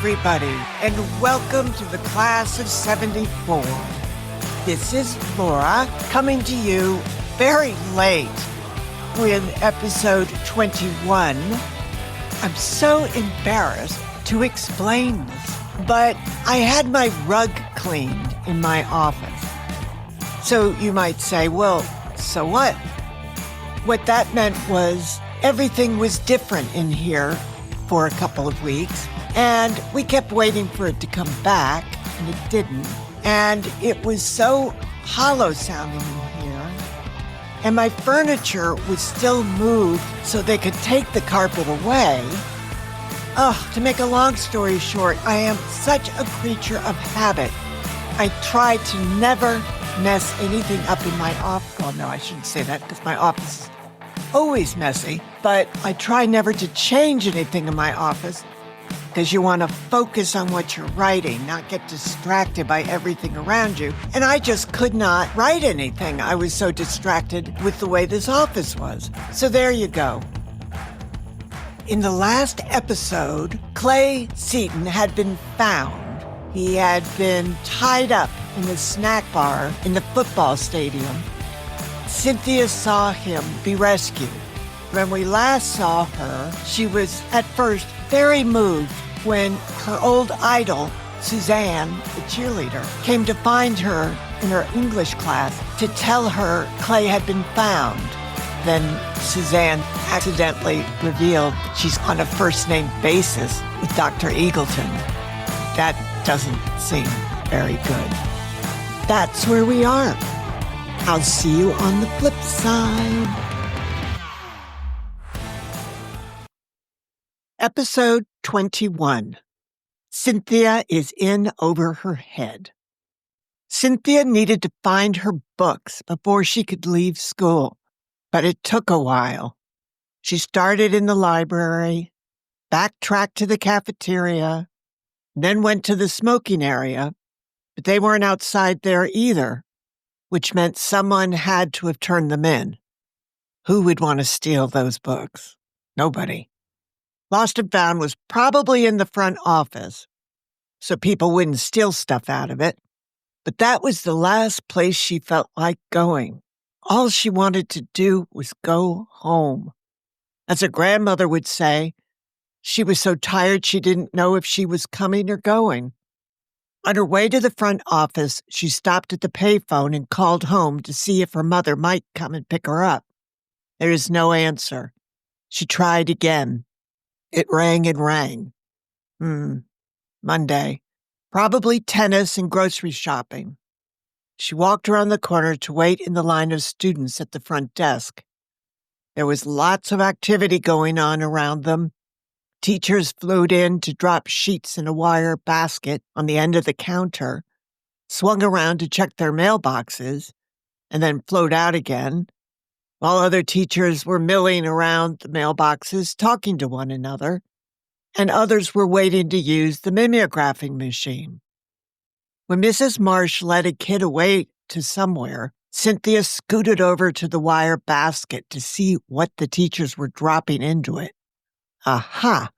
everybody, and welcome to the class of 74. This is Laura coming to you very late with episode 21. I'm so embarrassed to explain this, but I had my rug cleaned in my office. So you might say, well, so what? What that meant was everything was different in here for a couple of weeks, and we kept waiting for it to come back, and it didn't. And it was so hollow sounding in here, and my furniture was still moved so they could take the carpet away. To make a long story short, I am such a creature of habit. I try to never mess anything up in my office. Well, no, I shouldn't say that because my office is always messy, but I try never to change anything in my office because you want to focus on what you're writing, not get distracted by everything around you. And I just could not write anything. I was so distracted with the way this office was. So there you go. In the last episode, Clay Seton had been found. He had been tied up in the snack bar in the football stadium. Cynthia saw him be rescued. When we last saw her, she was at first very moved when her old idol, Suzanne, the cheerleader, came to find her in her English class to tell her Clay had been found. Then Suzanne accidentally revealed that she's on a first-name basis with Dr. Eagleton. That doesn't seem very good. That's where we are. I'll see you on the flip side. Episode 21. Cynthia is in over her head. Cynthia needed to find her books before she could leave school, but it took a while. She started in the library, backtracked to the cafeteria, then went to the smoking area, but they weren't outside there either, which meant someone had to have turned them in. Who would want to steal those books? Nobody. Lost and Found was probably in the front office, so people wouldn't steal stuff out of it. But that was the last place she felt like going. All she wanted to do was go home. As her grandmother would say, she was so tired she didn't know if she was coming or going. On her way to the front office, she stopped at the payphone and called home to see if her mother might come and pick her up. There is no answer. She tried again. It rang and rang. Monday. Probably tennis and grocery shopping. She walked around the corner to wait in the line of students at the front desk. There was lots of activity going on around them. Teachers flew in to drop sheets in a wire basket on the end of the counter, swung around to check their mailboxes, and then flowed out again, while other teachers were milling around the mailboxes talking to one another, and others were waiting to use the mimeographing machine. When Mrs. Marsh led a kid away to somewhere, Cynthia scooted over to the wire basket to see what the teachers were dropping into it. Aha!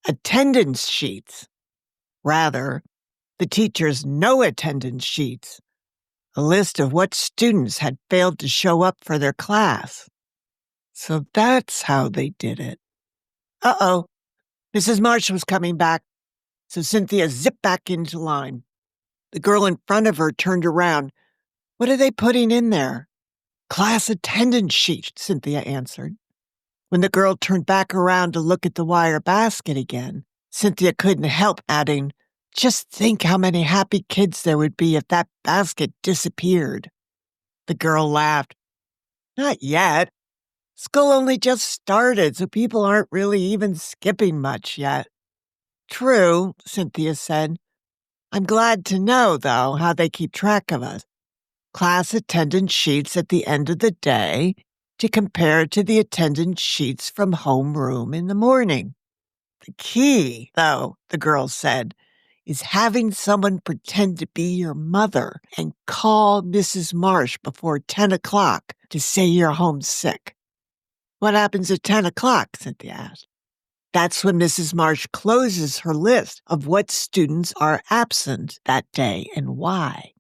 Attendance sheets. Rather, the teachers' no attendance sheets. A list of what students had failed to show up for their class. So that's how they did it. Uh-oh. Mrs. Marsh was coming back, so Cynthia zipped back into line. The girl in front of her turned around. What are they putting in there? Class attendance sheet, Cynthia answered. When the girl turned back around to look at the wire basket again, Cynthia couldn't help adding, just think how many happy kids there would be if that basket disappeared. The girl laughed. Not yet. School only just started, so people aren't really even skipping much yet. True, Cynthia said. I'm glad to know, though, how they keep track of us. Class attendance sheets at the end of the day to compare to the attendance sheets from homeroom in the morning. The key, though, the girl said, is having someone pretend to be your mother and call Mrs. Marsh before 10 o'clock to say you're homesick. What happens at 10 o'clock? Cynthia asked. That's when Mrs. Marsh closes her list of what students are absent that day and why.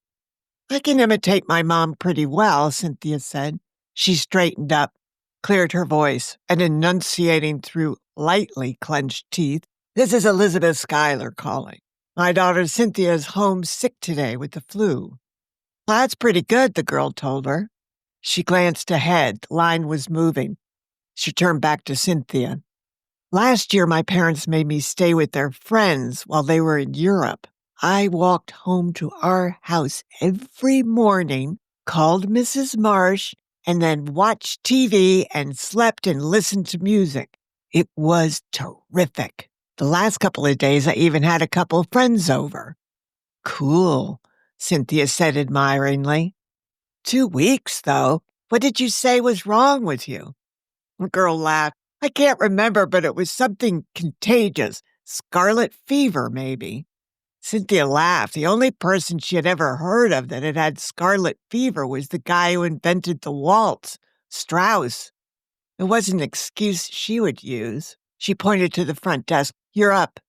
I can imitate my mom pretty well, Cynthia said. She straightened up, cleared her voice, and enunciating through lightly clenched teeth, "This is Elizabeth Schuyler calling. My daughter Cynthia is home sick today with the flu." "Well, that's pretty good," the girl told her. She glanced ahead. The line was moving. She turned back to Cynthia. "Last year, my parents made me stay with their friends while they were in Europe. I walked home to our house every morning, called Mrs. Marsh, and then watched TV and slept and listened to music. It was terrific. The last couple of days, I even had a couple of friends over." "Cool," Cynthia said admiringly. 2 weeks, though. What did you say was wrong with you?" The girl laughed. "I can't remember, but it was something contagious. Scarlet fever, maybe." Cynthia laughed. The only person she had ever heard of that had had scarlet fever was the guy who invented the waltz, Strauss. It wasn't an excuse she would use. She pointed to the front desk. "You're up."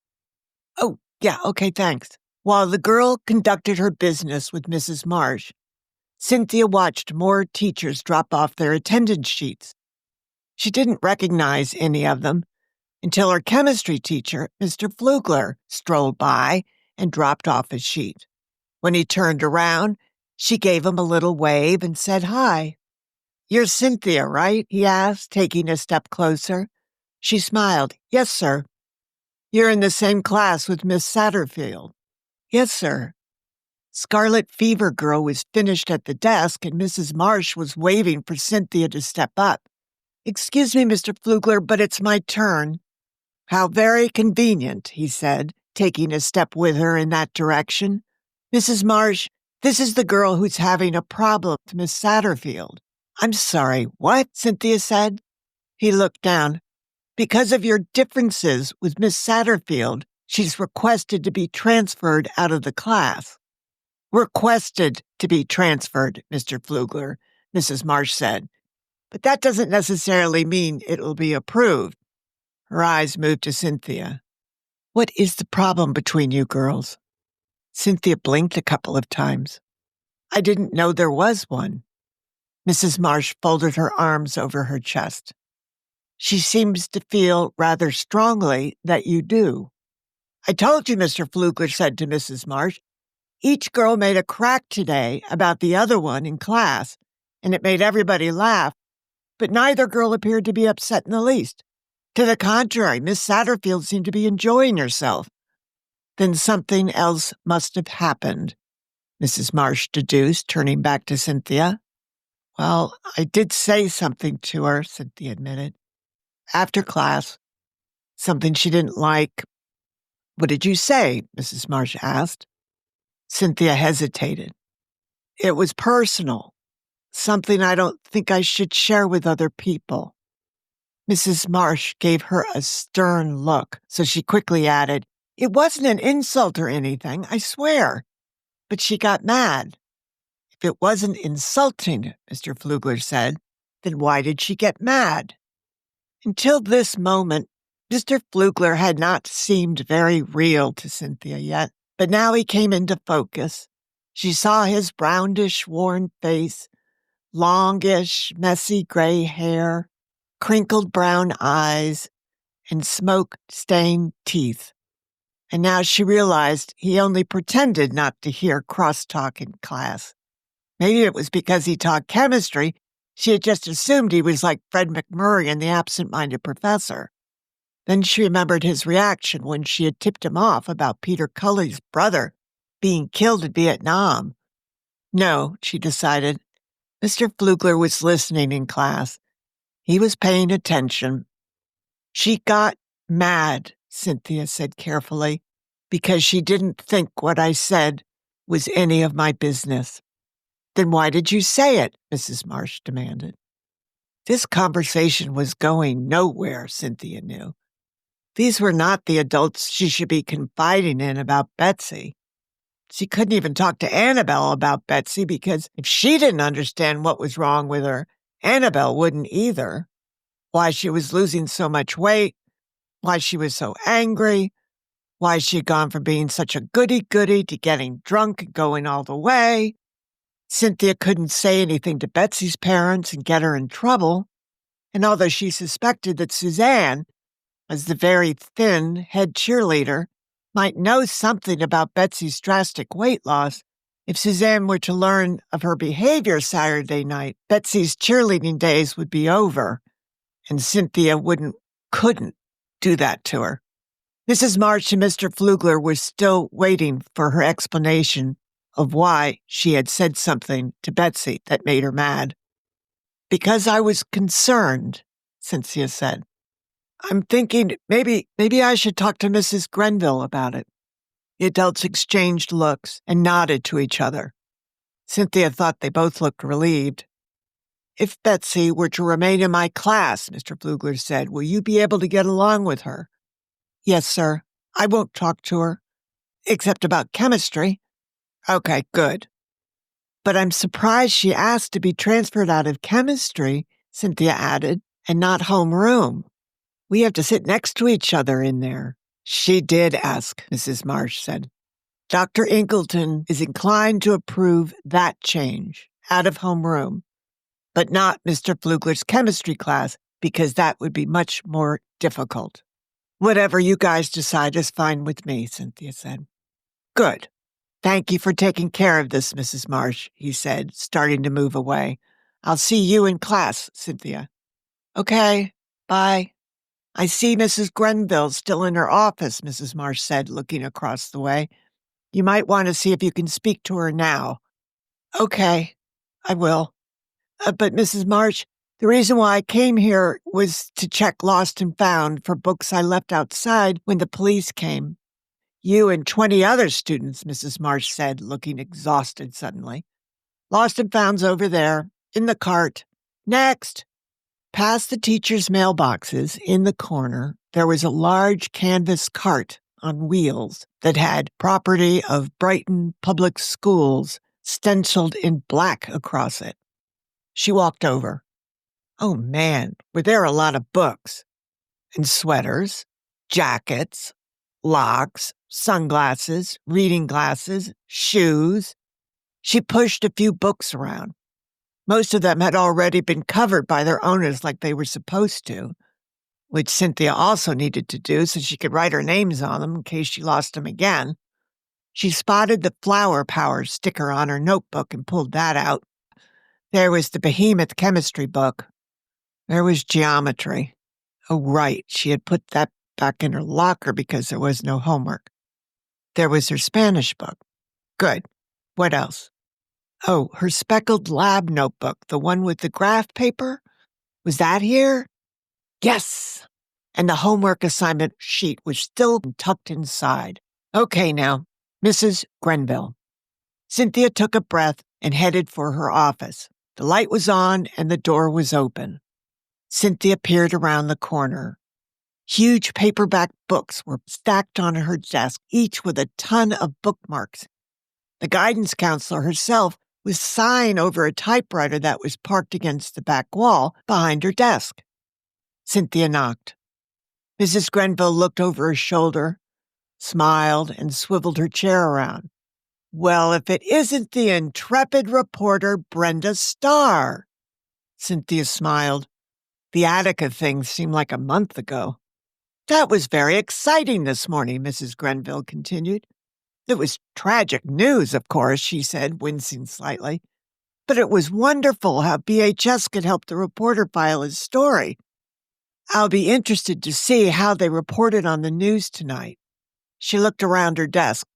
"Oh, yeah, okay, thanks." While the girl conducted her business with Mrs. Marsh, Cynthia watched more teachers drop off their attendance sheets. She didn't recognize any of them until her chemistry teacher, Mr. Flugler, strolled by and dropped off his sheet. When he turned around, she gave him a little wave and said hi. "You're Cynthia, right?" he asked, taking a step closer. She smiled. "Yes, sir." "You're in the same class with Miss Satterfield." "Yes, sir." Scarlet Fever Girl was finished at the desk, and Mrs. Marsh was waving for Cynthia to step up. "Excuse me, Mr. Flugler, but it's my turn." "How very convenient," he said, taking a step with her in that direction. "Mrs. Marsh, this is the girl who's having a problem with Miss Satterfield." "I'm sorry, what?" Cynthia said. He looked down. "Because of your differences with Miss Satterfield, she's requested to be transferred out of the class." "Requested to be transferred, Mr. Flugler," Mrs. Marsh said. "But that doesn't necessarily mean it'll be approved." Her eyes moved to Cynthia. "What is the problem between you girls?" Cynthia blinked a couple of times. "I didn't know there was one." Mrs. Marsh folded her arms over her chest. "She seems to feel rather strongly that you do." "I told you," Mr. Flugler said to Mrs. Marsh. "Each girl made a crack today about the other one in class, and it made everybody laugh, but neither girl appeared to be upset in the least. To the contrary, Miss Satterfield seemed to be enjoying herself." "Then something else must have happened," Mrs. Marsh deduced, turning back to Cynthia. "Well, I did say something to her," Cynthia admitted. "After class. Something she didn't like." "What did you say?" Mrs. Marsh asked. Cynthia hesitated. "It was personal. Something I don't think I should share with other people." Mrs. Marsh gave her a stern look, so she quickly added, "It wasn't an insult or anything, I swear." But she got mad. "If it wasn't insulting," Mr. Flugler said, "then why did she get mad?" Until this moment, Mr. Flugler had not seemed very real to Cynthia yet, but now he came into focus. She saw his brownish, worn face, longish, messy gray hair, crinkled brown eyes, and smoke-stained teeth. And now she realized he only pretended not to hear crosstalk in class. Maybe it was because he taught chemistry. She had just assumed he was like Fred McMurray and the absent-minded professor. Then she remembered his reaction when she had tipped him off about Peter Cully's brother being killed in Vietnam. No, she decided. Mr. Flugler was listening in class. He was paying attention. "She got mad," Cynthia said carefully, "because she didn't think what I said was any of my business." "Then why did you say it?" Mrs. Marsh demanded. This conversation was going nowhere, Cynthia knew. These were not the adults she should be confiding in about Betsey. She couldn't even talk to Annabelle about Betsey because if she didn't understand what was wrong with her, Annabelle wouldn't either. Why she was losing so much weight, why she was so angry, why she had gone from being such a goody-goody to getting drunk and going all the way. Cynthia couldn't say anything to Betsey's parents and get her in trouble. And although she suspected that Suzanne, as the very thin head cheerleader, might know something about Betsey's drastic weight loss, if Suzanne were to learn of her behavior Saturday night, Betsey's cheerleading days would be over, and Cynthia couldn't do that to her. Mrs. March and Mr. Flugler were still waiting for her explanation of why she had said something to Betsey that made her mad. "Because I was concerned," Cynthia said. "I'm thinking maybe I should talk to Mrs. Grenville about it." The adults exchanged looks and nodded to each other. Cynthia thought they both looked relieved. "If Betsey were to remain in my class," Mr. Flugler said, "will you be able to get along with her?" "Yes, sir. I won't talk to her, except about chemistry." "Okay, good." "But I'm surprised she asked to be transferred out of chemistry," Cynthia added, "and not homeroom. We have to sit next to each other in there." "She did ask," Mrs. Marsh said. "Dr. Ingleton is inclined to approve that change, out of homeroom, but not Mr. Flugler's chemistry class, because that would be much more difficult." "Whatever you guys decide is fine with me," Cynthia said. "Good. Thank you for taking care of this, Mrs. Marsh," he said, starting to move away. "I'll see you in class, Cynthia." "Okay, bye." "I see Mrs. Grenville still in her office," Mrs. Marsh said, looking across the way. "You might want to see if you can speak to her now." "Okay, I will. But Mrs. Marsh, the reason why I came here was to check Lost and Found for books I left outside when the police came." "You and 20 other students," Mrs. Marsh said, looking exhausted suddenly. "Lost and Found's over there, in the cart. Next." Past the teachers' mailboxes, in the corner, there was a large canvas cart on wheels that had "Property of Brighton Public Schools" stenciled in black across it. She walked over. Oh man, were there a lot of books. And sweaters, jackets, locks, sunglasses, reading glasses, shoes. She pushed a few books around. Most of them had already been covered by their owners like they were supposed to, which Cynthia also needed to do so she could write her names on them in case she lost them again. She spotted the Flower Power sticker on her notebook and pulled that out. There was the behemoth chemistry book. There was geometry. Oh, right, she had put that back in her locker because there was no homework. There was her Spanish book. Good. What else? Oh, her speckled lab notebook, the one with the graph paper. Was that here? Yes. And the homework assignment sheet was still tucked inside. Okay now, Mrs. Grenville. Cynthia took a breath and headed for her office. The light was on and the door was open. Cynthia peered around the corner. Huge paperback books were stacked on her desk, each with a ton of bookmarks. The guidance counselor herself was sighing over a typewriter that was parked against the back wall behind her desk. Cynthia knocked. Mrs. Grenville looked over her shoulder, smiled, and swiveled her chair around. "Well, if it isn't the intrepid reporter Brenda Starr." Cynthia smiled. The Attica thing seemed like a month ago. "That was very exciting this morning," Mrs. Grenville continued. "It was tragic news, of course," she said, wincing slightly. "But it was wonderful how BHS could help the reporter file his story. I'll be interested to see how they reported on the news tonight." She looked around her desk.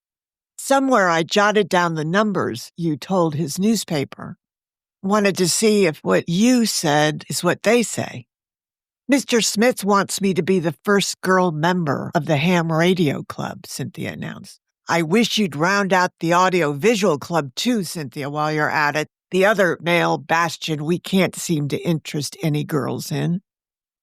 "Somewhere I jotted down the numbers you told his newspaper. Wanted to see if what you said is what they say." "Mr. Smith wants me to be the first girl member of the Ham Radio Club," Cynthia announced. "I wish you'd round out the Audio-Visual Club too, Cynthia, while you're at it. The other male bastion we can't seem to interest any girls in."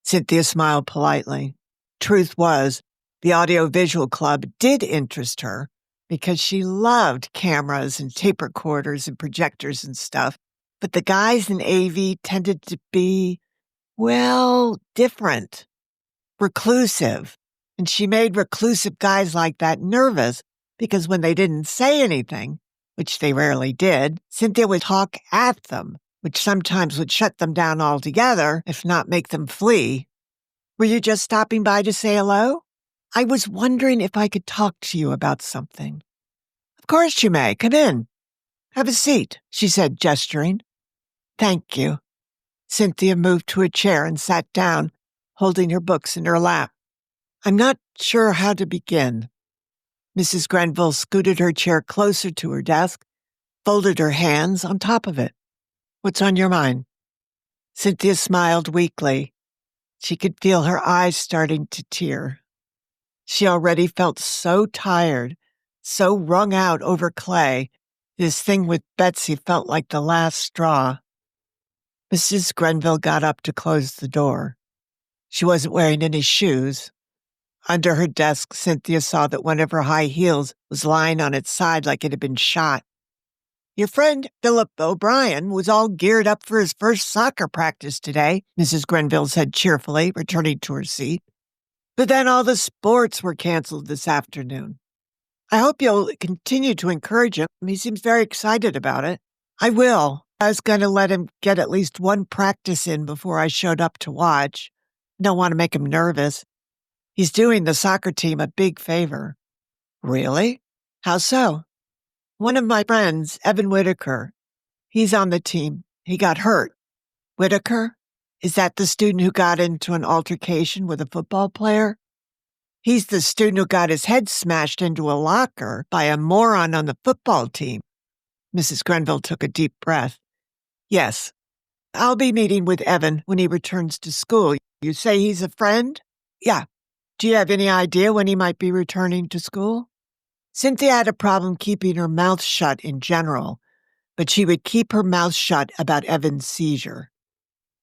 Cynthia smiled politely. Truth was, the Audio-Visual Club did interest her because she loved cameras and tape recorders and projectors and stuff. But the guys in AV tended to be, well, different, reclusive. And she made reclusive guys like that nervous because when they didn't say anything, which they rarely did, Cynthia would talk at them, which sometimes would shut them down altogether, if not make them flee. Were you just stopping by to say hello? I was wondering if I could talk to you about something. Of course you may. Come in. Have a seat, she said, gesturing. Thank you. Cynthia moved to a chair and sat down, holding her books in her lap. I'm not sure how to begin. Mrs. Grenville scooted her chair closer to her desk, folded her hands on top of it. What's on your mind? Cynthia smiled weakly. She could feel her eyes starting to tear. She already felt so tired, so wrung out over Clay. This thing with Betsey felt like the last straw. Mrs. Grenville got up to close the door. She wasn't wearing any shoes. Under her desk, Cynthia saw that one of her high heels was lying on its side like it had been shot. Your friend, Philip O'Brien, was all geared up for his first soccer practice today, Mrs. Grenville said cheerfully, returning to her seat. But then all the sports were canceled this afternoon. I hope you'll continue to encourage him. He seems very excited about it. I will. I was going to let him get at least one practice in before I showed up to watch. Don't want to make him nervous. He's doing the soccer team a big favor. Really? How so? One of my friends, Evan Whitaker, he's on the team. He got hurt. Whitaker? Is that the student who got into an altercation with a football player? He's the student who got his head smashed into a locker by a moron on the football team. Mrs. Grenville took a deep breath. Yes, I'll be meeting with Evan when he returns to school. You say he's a friend? Yeah. Do you have any idea when he might be returning to school? Cynthia had a problem keeping her mouth shut in general, but she would keep her mouth shut about Evan's seizure.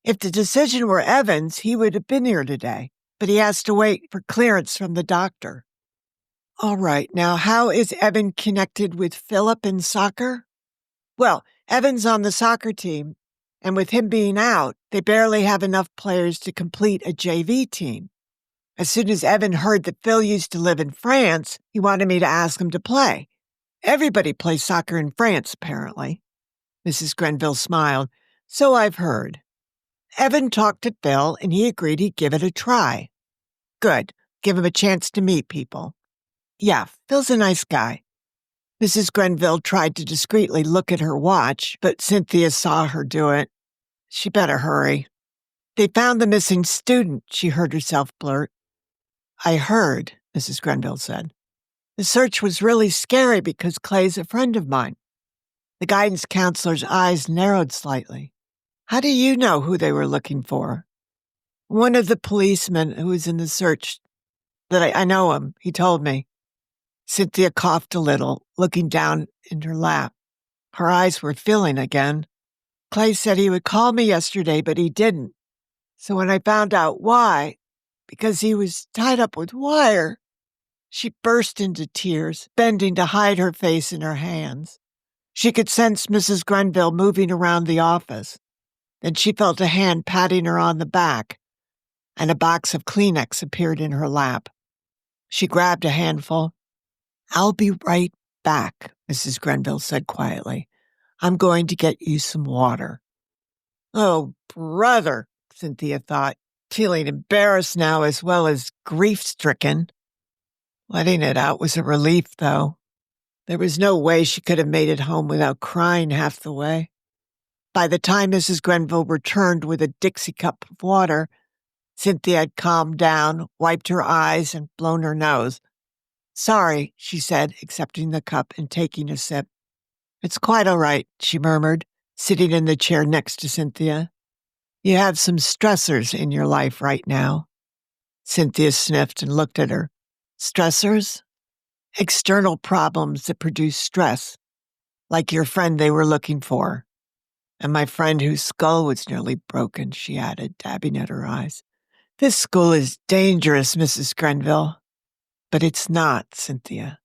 If the decision were Evan's, he would have been here today, but he has to wait for clearance from the doctor. All right, now how is Evan connected with Philip in soccer? Well, Evan's on the soccer team, and with him being out, they barely have enough players to complete a JV team. As soon as Evan heard that Phil used to live in France, he wanted me to ask him to play. Everybody plays soccer in France, apparently. Mrs. Grenville smiled. So I've heard. Evan talked to Phil, and he agreed he'd give it a try. Good. Give him a chance to meet people. Yeah, Phil's a nice guy. Mrs. Grenville tried to discreetly look at her watch, but Cynthia saw her do it. She better hurry. They found the missing student, she heard herself blurt. I heard, Mrs. Grenville said. The search was really scary because Clay's a friend of mine. The guidance counselor's eyes narrowed slightly. How do you know who they were looking for? One of the policemen who was in the search. I know him, he told me. Cynthia coughed a little, looking down in her lap. Her eyes were filling again. Clay said he would call me yesterday, but he didn't. So when I found out why, because he was tied up with wire, she burst into tears, bending to hide her face in her hands. She could sense Mrs. Grenville moving around the office. Then she felt a hand patting her on the back, and a box of Kleenex appeared in her lap. She grabbed a handful. I'll be right back, Mrs. Grenville said quietly. I'm going to get you some water. Oh, brother, Cynthia thought, feeling embarrassed now as well as grief-stricken. Letting it out was a relief, though. There was no way she could have made it home without crying half the way. By the time Mrs. Grenville returned with a Dixie cup of water, Cynthia had calmed down, wiped her eyes, and blown her nose. Sorry, she said, accepting the cup and taking a sip. It's quite all right, she murmured, sitting in the chair next to Cynthia. You have some stressors in your life right now. Cynthia sniffed and looked at her. Stressors? External problems that produce stress, like your friend they were looking for. And my friend whose skull was nearly broken, she added, dabbing at her eyes. This school is dangerous, Mrs. Grenville. But it's not, Cynthia.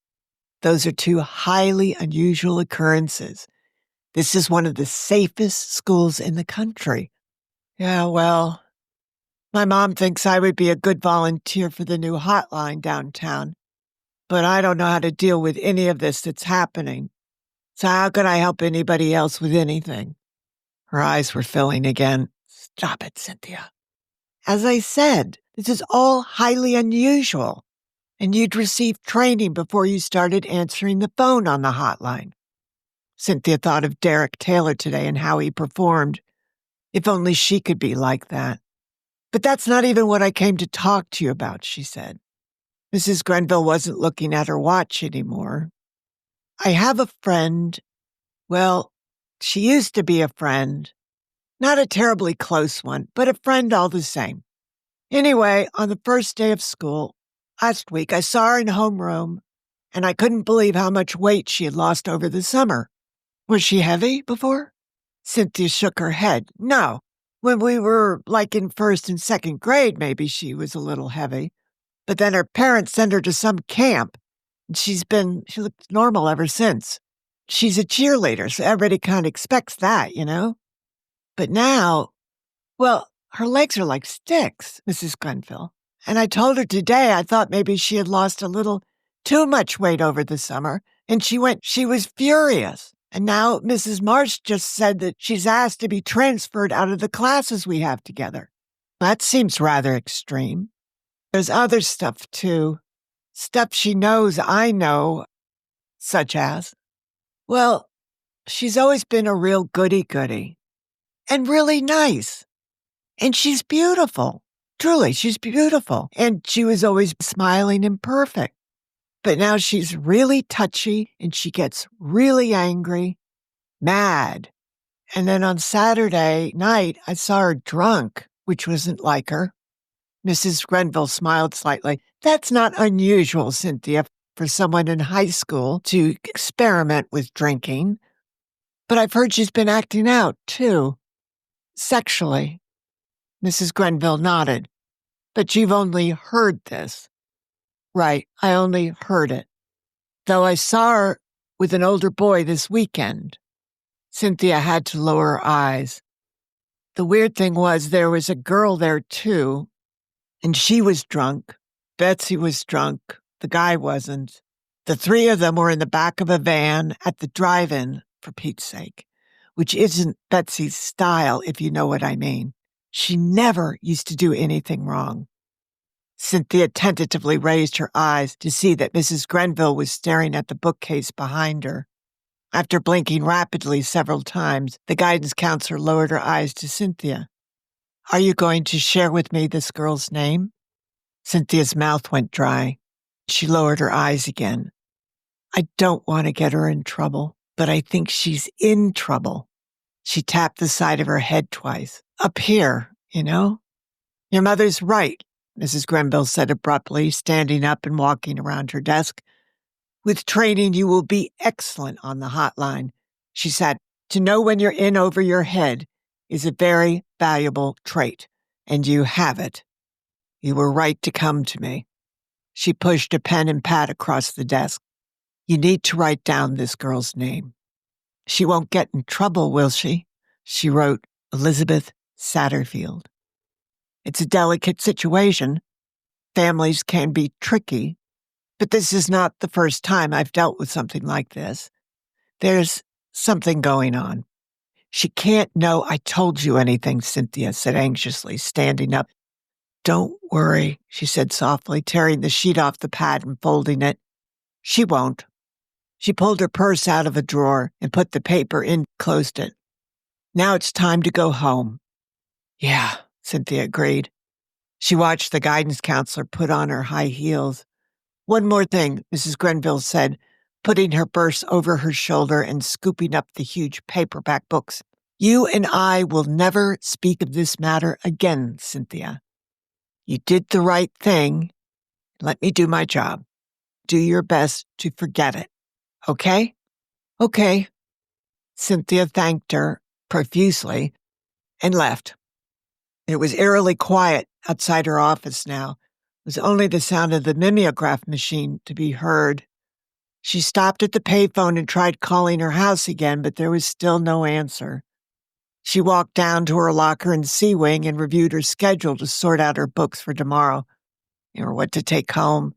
Those are two highly unusual occurrences. This is one of the safest schools in the country. Yeah, well, My mom thinks I would be a good volunteer for the new hotline downtown, but I don't know how to deal with any of this that's happening. So how could I help anybody else with anything?" Her eyes were filling again. "Stop it, Cynthia. As I said, this is all highly unusual, and you'd received training before you started answering the phone on the hotline." Cynthia thought of Derek Taylor today and how he performed. If only she could be like that. "But that's not even what I came to talk to you about," she said. Mrs. Grenville wasn't looking at her watch anymore. "I have a friend. Well, she used to be a friend. Not a terribly close one, but a friend all the same. Anyway, on the first day of school, last week, I saw her in homeroom, and I couldn't believe how much weight she had lost over the summer." "Was she heavy before?" Cynthia shook her head. "No. When we were like in first and second grade, maybe she was a little heavy. But then her parents sent her to some camp, and she looked normal ever since. She's a cheerleader, so everybody kind of expects that, you know? But now, well, her legs are like sticks, Mrs. Grenville. And I told her today I thought maybe she had lost a little too much weight over the summer, and she was furious. And now Mrs. Marsh just said that she's asked to be transferred out of the classes we have together. That seems rather extreme. There's other stuff, too. Stuff she knows I know, such as, well, she's always been a real goody-goody. And really nice. And she's beautiful. Truly, she's beautiful. And she was always smiling and perfect. But now she's really touchy, and she gets really angry, mad. And then on Saturday night, I saw her drunk, which wasn't like her." Mrs. Grenville smiled slightly. "That's not unusual, Cynthia, for someone in high school to experiment with drinking. But I've heard she's been acting out, too. Sexually." Mrs. Grenville nodded. "But you've only heard this." "Right, I only heard it. Though I saw her with an older boy this weekend." Cynthia had to lower her eyes. "The weird thing was there was a girl there, too. And she was drunk. Betsey was drunk. The guy wasn't. The three of them were in the back of a van at the drive-in, for Pete's sake, which isn't Betsey's style, if you know what I mean. She never used to do anything wrong." Cynthia tentatively raised her eyes to see that Mrs. Grenville was staring at the bookcase behind her. After blinking rapidly several times, the guidance counselor lowered her eyes to Cynthia. "Are you going to share with me this girl's name?" Cynthia's mouth went dry. She lowered her eyes again. "I don't want to get her in trouble, but I think she's in trouble." She tapped the side of her head twice. "Up here, you know?" "Your mother's right," Mrs. Grenville said abruptly, standing up and walking around her desk. "With training, you will be excellent on the hotline," she said. "To know when you're in over your head is a very valuable trait, and you have it. You were right to come to me." She pushed a pen and pad across the desk. "You need to write down this girl's name." "She won't get in trouble, will she?" She wrote Elizabeth Satterfield. "It's a delicate situation. Families can be tricky, but this is not the first time I've dealt with something like this. There's something going on." "She can't know I told you anything," Cynthia said anxiously, standing up. "Don't worry," she said softly, tearing the sheet off the pad and folding it. "She won't." She pulled her purse out of a drawer and put the paper in, closed it. "Now it's time to go home." "Yeah," Cynthia agreed. She watched the guidance counselor put on her high heels. "One more thing," Mrs. Grenville said, putting her purse over her shoulder and scooping up the huge paperback books. "You and I will never speak of this matter again, Cynthia. You did the right thing. Let me do my job. Do your best to forget it. Okay?" "Okay." Cynthia thanked her profusely and left. It was eerily quiet outside her office now. It was only the sound of the mimeograph machine to be heard. She stopped at the payphone and tried calling her house again, but there was still no answer. She walked down to her locker in C Wing and reviewed her schedule to sort out her books for tomorrow, or what to take home.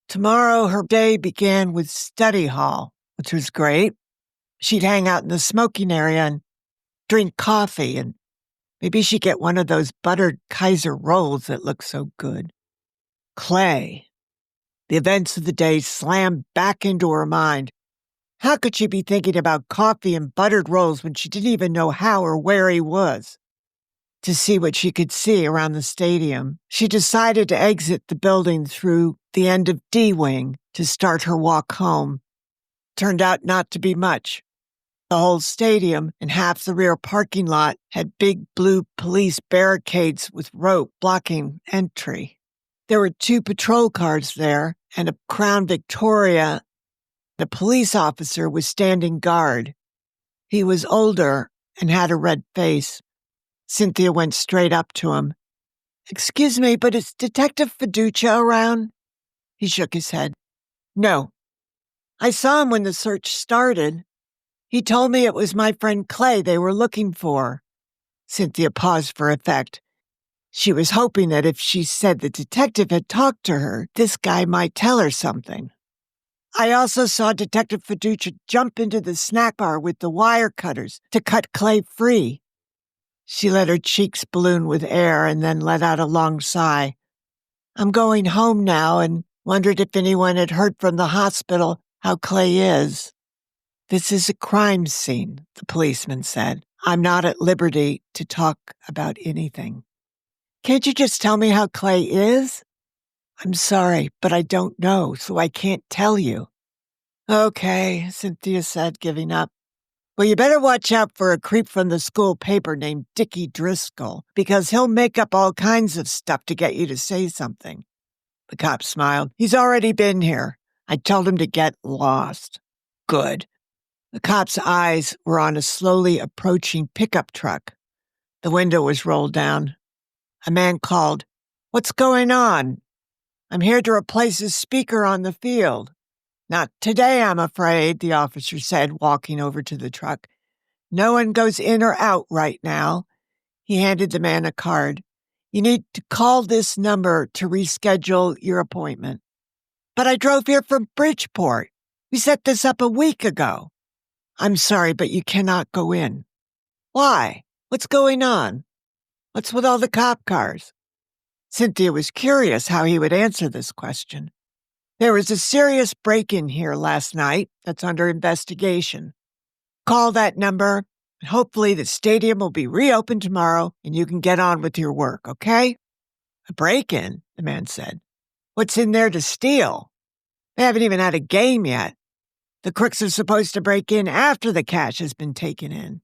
Tomorrow, her day began with study hall, which was great. She'd hang out in the smoking area and drink coffee, and maybe she'd get one of those buttered Kaiser rolls that look so good. Clay. The events of the day slammed back into her mind. How could she be thinking about coffee and buttered rolls when she didn't even know how or where he was? To see what she could see around the stadium, she decided to exit the building through the end of D Wing to start her walk home. Turned out not to be much. The whole stadium and half the rear parking lot had big blue police barricades with rope blocking entry. There were 2 patrol cars there and a Crown Victoria. The police officer was standing guard. He was older and had a red face. Cynthia went straight up to him. "Excuse me, but is Detective Fiducia around?" He shook his head. "No. I saw him when the search started. He told me it was my friend Clay they were looking for." Cynthia paused for effect. She was hoping that if she said the detective had talked to her, this guy might tell her something. "I also saw Detective Fiducia jump into the snack bar with the wire cutters to cut Clay free." She let her cheeks balloon with air and then let out a long sigh. "I'm going home now and wondered if anyone had heard from the hospital how Clay is." "This is a crime scene," the policeman said. "I'm not at liberty to talk about anything." "Can't you just tell me how Clay is?" "I'm sorry, but I don't know, so I can't tell you." "Okay," Cynthia said, giving up. "Well, you better watch out for a creep from the school paper named Dickie Driscoll, because he'll make up all kinds of stuff to get you to say something." The cop smiled. "He's already been here. I told him to get lost." "Good." The cop's eyes were on a slowly approaching pickup truck. The window was rolled down. A man called, "What's going on?" "I'm here to replace a speaker on the field." "Not today, I'm afraid," the officer said, walking over to the truck. "No one goes in or out right now." He handed the man a card. "You need to call this number to reschedule your appointment." "But I drove here from Bridgeport. We set this up a week ago." "I'm sorry, but you cannot go in." "Why? What's going on? What's with all the cop cars?" Cynthia was curious how he would answer this question. "There was a serious break-in here last night that's under investigation. Call that number, and hopefully the stadium will be reopened tomorrow and you can get on with your work, okay?" "A break-in," the man said. "What's in there to steal? They haven't even had a game yet. The crooks are supposed to break in after the cash has been taken in."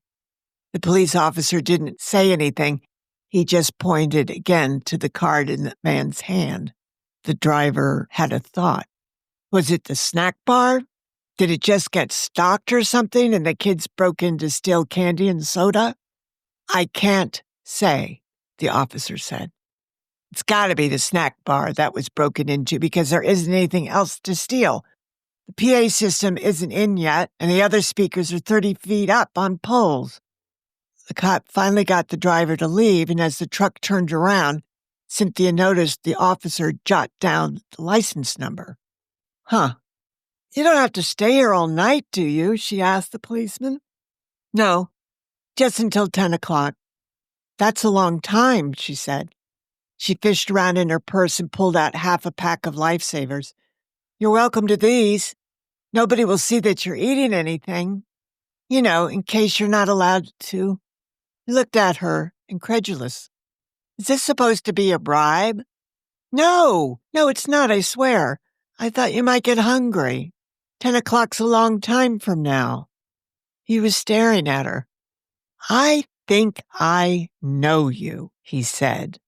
The police officer didn't say anything. He just pointed again to the card in the man's hand. The driver had a thought. Was it the snack bar? Did it just get stocked or something and the kids broke in to steal candy and soda? "I can't say," the officer said. "It's got to be the snack bar that was broken into because there isn't anything else to steal. The PA system isn't in yet, and the other speakers are 30 feet up on poles." The cop finally got the driver to leave, and as the truck turned around, Cynthia noticed the officer jot down the license number. "Huh. You don't have to stay here all night, do you?" she asked the policeman. "No, just until 10 o'clock. "That's a long time," she said. She fished around in her purse and pulled out half a pack of lifesavers. "You're welcome to these. Nobody will see that you're eating anything. You know, in case you're not allowed to." He looked at her, incredulous. "Is this supposed to be a bribe?" No, it's not, I swear. I thought you might get hungry. 10 o'clock's a long time from now." He was staring at her. "I think I know you," he said.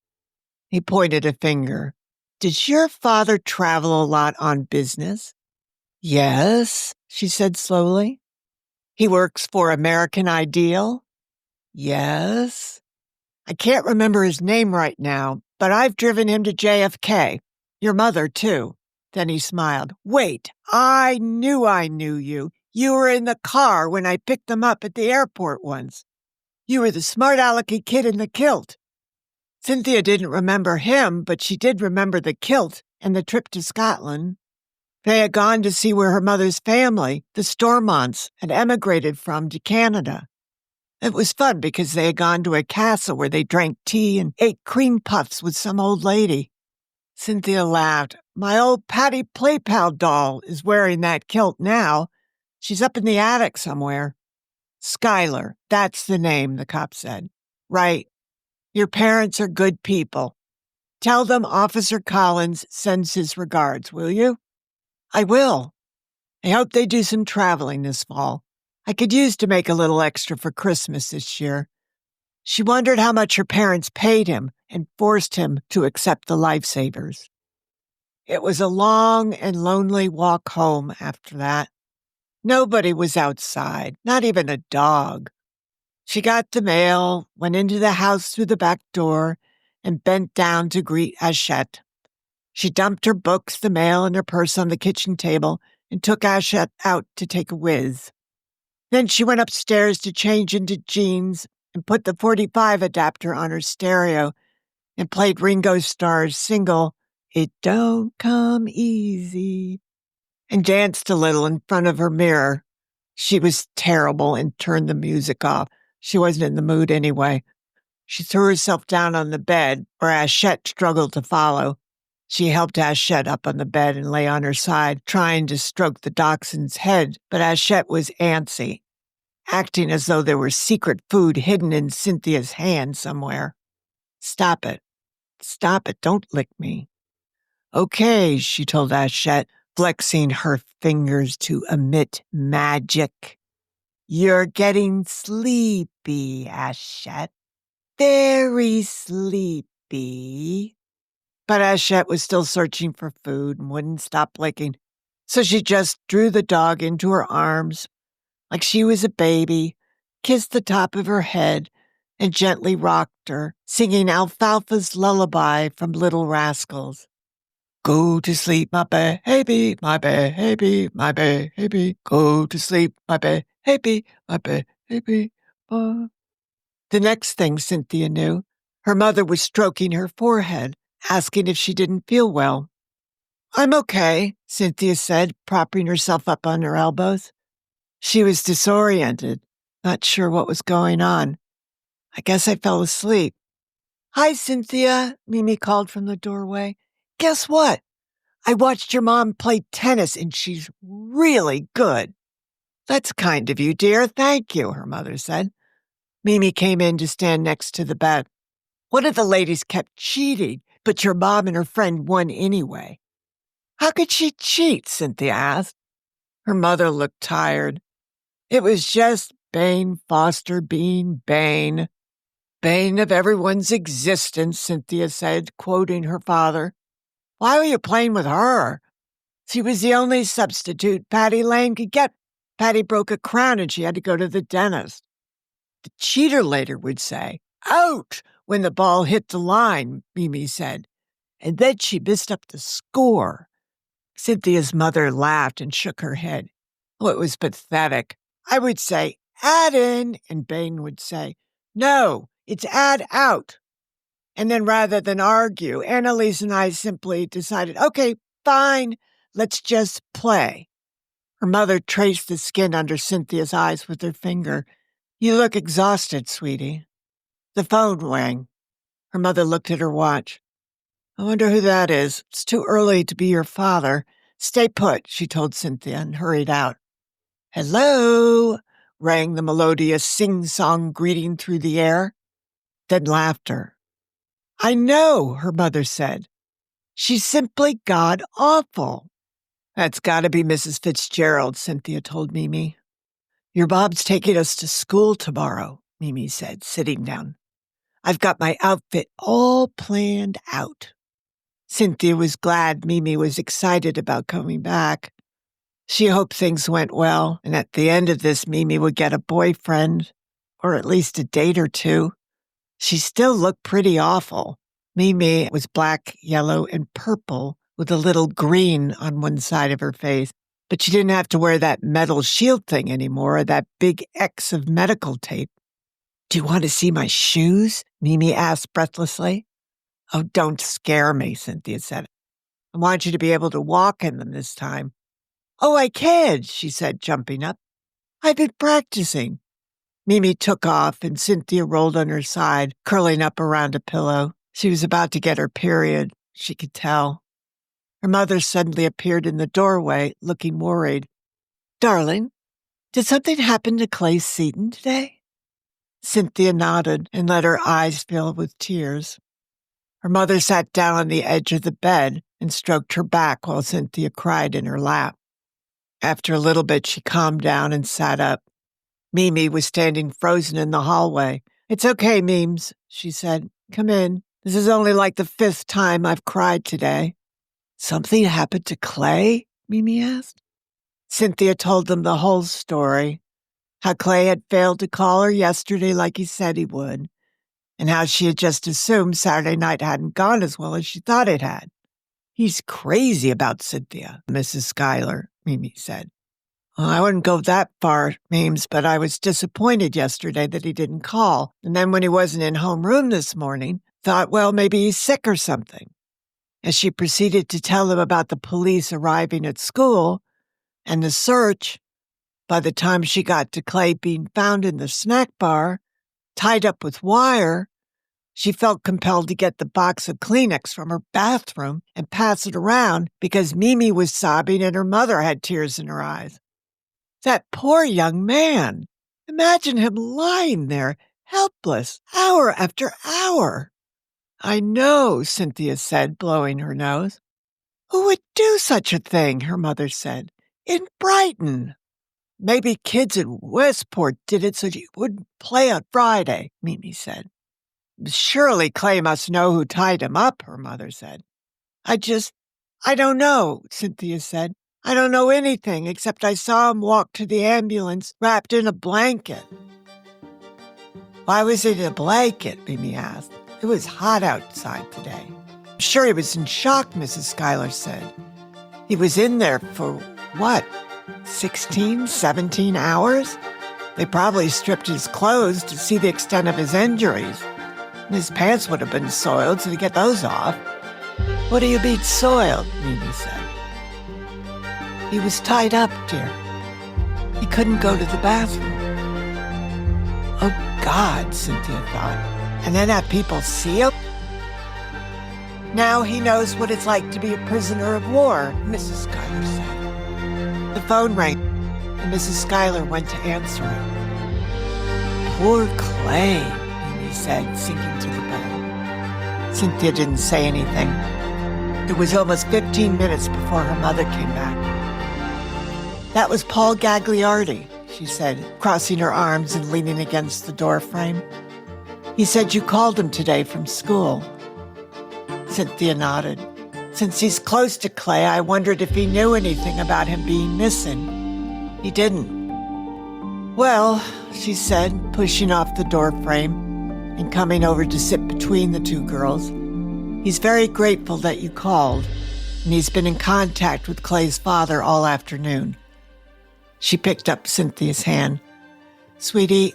He pointed a finger. "Does your father travel a lot on business?" "Yes," she said slowly. "He works for American Ideal?" "Yes." "I can't remember his name right now, but I've driven him to JFK. Your mother, too." Then he smiled. "Wait, I knew you. You were in the car when I picked them up at the airport once." You were the smart alecky kid in the kilt. Cynthia didn't remember him, but she did remember the kilt and the trip to Scotland. They had gone to see where her mother's family, the Stormonts, had emigrated from to Canada. It was fun because they had gone to a castle where they drank tea and ate cream puffs with some old lady. Cynthia laughed. My old Patty Playpal doll is wearing that kilt now. She's up in the attic somewhere. Skylar, that's the name, the cop said. Right. Your parents are good people. Tell them Officer Collins sends his regards, will you? I will. I hope they do some traveling this fall. I could use to make a little extra for Christmas this year. She wondered how much her parents paid him and forced him to accept the lifesavers. It was a long and lonely walk home after that. Nobody was outside, not even a dog. She got the mail, went into the house through the back door, and bent down to greet Hachette. She dumped her books, the mail, and her purse on the kitchen table and took Hachette out to take a whiz. Then she went upstairs to change into jeans and put the 45 adapter on her stereo and played Ringo Starr's single, It Don't Come Easy, and danced a little in front of her mirror. She was terrible and turned the music off. She wasn't in the mood anyway. She threw herself down on the bed, where Hachette struggled to follow. She helped Hachette up on the bed and lay on her side, trying to stroke the dachshund's head, but Hachette was antsy, acting as though there was secret food hidden in Cynthia's hand somewhere. Stop it. Stop it. Don't lick me. Okay, she told Hachette, flexing her fingers to emit magic. You're getting sleepy, Hachette. Very sleepy. But Hachette was still searching for food and wouldn't stop licking, so she just drew the dog into her arms like she was a baby, kissed the top of her head, and gently rocked her, singing Alfalfa's lullaby from Little Rascals. Go to sleep, my baby, my baby, my baby. Go to sleep, my baby, my baby. The next thing Cynthia knew, her mother was stroking her forehead, asking if she didn't feel well. I'm okay, Cynthia said, propping herself up on her elbows. She was disoriented, not sure what was going on. I guess I fell asleep. Hi, Cynthia, Mimi called from the doorway. Guess what? I watched your mom play tennis and she's really good. That's kind of you, dear. Thank you, her mother said. Mimi came in to stand next to the bed. One of the ladies kept cheating, but your mom and her friend won anyway. How could she cheat? Cynthia asked. Her mother looked tired. It was just Bane Foster being Bane. Bane of everyone's existence, Cynthia said, quoting her father. Why were you playing with her? She was the only substitute Patty Lane could get. Patty broke a crown and she had to go to the dentist. The cheater later would say, out, when the ball hit the line, Mimi said. And then she missed up the score. Cynthia's mother laughed and shook her head. Oh, it was pathetic. I would say, add in, and Bane would say, no, it's add out. And then rather than argue, Annalise and I simply decided, okay, fine, let's just play. Her mother traced the skin under Cynthia's eyes with her finger. You look exhausted, sweetie. The phone rang. Her mother looked at her watch. I wonder who that is. It's too early to be your father. Stay put, she told Cynthia and hurried out. Hello, rang the melodious sing-song greeting through the air. Then laughter. I know, her mother said. She's simply god-awful. That's got to be Mrs. Fitzgerald, Cynthia told Mimi. Your Bob's taking us to school tomorrow, Mimi said, sitting down. I've got my outfit all planned out. Cynthia was glad Mimi was excited about coming back. She hoped things went well, and at the end of this, Mimi would get a boyfriend, or at least a date or two. She still looked pretty awful. Mimi was black, yellow, and purple with a little green on one side of her face, but she didn't have to wear that metal shield thing anymore or that big X of medical tape. Do you want to see my shoes? Mimi asked breathlessly. Oh, don't scare me, Cynthia said. I want you to be able to walk in them this time. Oh, I can, she said, jumping up. I've been practicing. Mimi took off and Cynthia rolled on her side, curling up around a pillow. She was about to get her period, she could tell. Her mother suddenly appeared in the doorway, looking worried. Darling, did something happen to Clay Seton today? Cynthia nodded and let her eyes fill with tears. Her mother sat down on the edge of the bed and stroked her back while Cynthia cried in her lap. After a little bit, she calmed down and sat up. Mimi was standing frozen in the hallway. It's okay, Memes, she said. Come in. This is only like the 5th time I've cried today. Something happened to Clay? Mimi asked. Cynthia told them the whole story. How Clay had failed to call her yesterday like he said he would, and how she had just assumed Saturday night hadn't gone as well as she thought it had. He's crazy about Cynthia, Mrs. Schuyler, Mimi said. Well, I wouldn't go that far, Memes, but I was disappointed yesterday that he didn't call. And then when he wasn't in homeroom this morning, thought, well, maybe he's sick or something. As she proceeded to tell them about the police arriving at school and the search, by the time she got to Clay being found in the snack bar, tied up with wire, she felt compelled to get the box of Kleenex from her bathroom and pass it around because Mimi was sobbing and her mother had tears in her eyes. That poor young man. Imagine him lying there, helpless, hour after hour. I know, Cynthia said, blowing her nose. Who would do such a thing, her mother said, in Brighton? Maybe kids in Westport did it so you wouldn't play on Friday, Mimi said. Surely Clay must know who tied him up, her mother said. I don't know, Cynthia said. I don't know anything except I saw him walk to the ambulance wrapped in a blanket. Why was it a blanket? Mimi asked. It was hot outside today. I'm sure he was in shock, Mrs. Schuyler said. He was in there for what, 16, 17 hours? They probably stripped his clothes to see the extent of his injuries. And his pants would have been soiled, so to get those off. What do you mean soiled? Mimi said. He was tied up, dear. He couldn't go to the bathroom. Oh, God, Cynthia thought. And then have people see him? Now he knows what it's like to be a prisoner of war, Mrs. Schuyler said. The phone rang, and Mrs. Schuyler went to answer it. Poor Clay, Mimi said, sinking to the bed. Cynthia didn't say anything. It was almost 15 minutes before her mother came back. That was Paul Gagliardi, she said, crossing her arms and leaning against the door frame. He said you called him today from school. Cynthia nodded. Since he's close to Clay, I wondered if he knew anything about him being missing. He didn't. Well, she said, pushing off the door frame and coming over to sit between the two girls, he's very grateful that you called, and he's been in contact with Clay's father all afternoon. She picked up Cynthia's hand. Sweetie,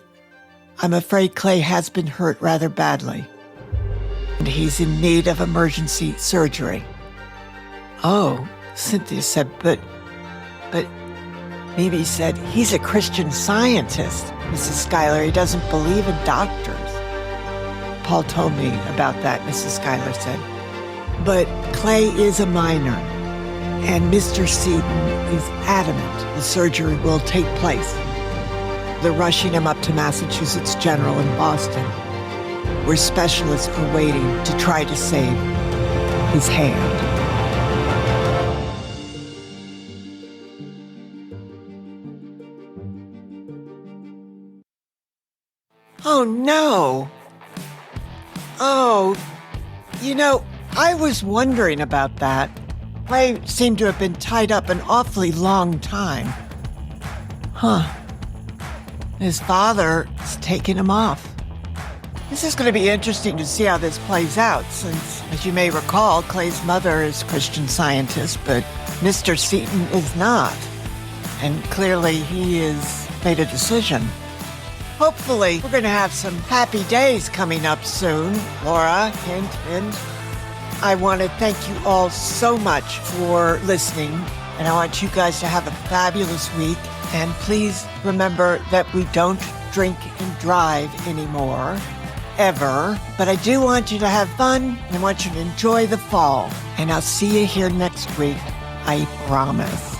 I'm afraid Clay has been hurt rather badly, and he's in need of emergency surgery. Oh, Cynthia said, but Mimi said, he's a Christian Scientist, Mrs. Schuyler. He doesn't believe in doctors. Paul told me about that, Mrs. Schuyler said. But Clay is a minor, and Mr. Seton is adamant the surgery will take place. They're rushing him up to Massachusetts General in Boston, where specialists are waiting to try to save his hand. Oh, no. Oh, I was wondering about that. Clay seemed to have been tied up an awfully long time. Huh. His father is taking him off. This is going to be interesting to see how this plays out, since, as you may recall, Clay's mother is a Christian Scientist, but Mr. Seton is not. And clearly he has made a decision. hopefully we're going to have some happy days coming up soon. Laura, hint, hint. I want to thank you all so much for listening, and I want you guys to have a fabulous week. And please remember that we don't drink and drive anymore, ever. But I do want you to have fun. I want you to enjoy the fall. And I'll see you here next week. I promise.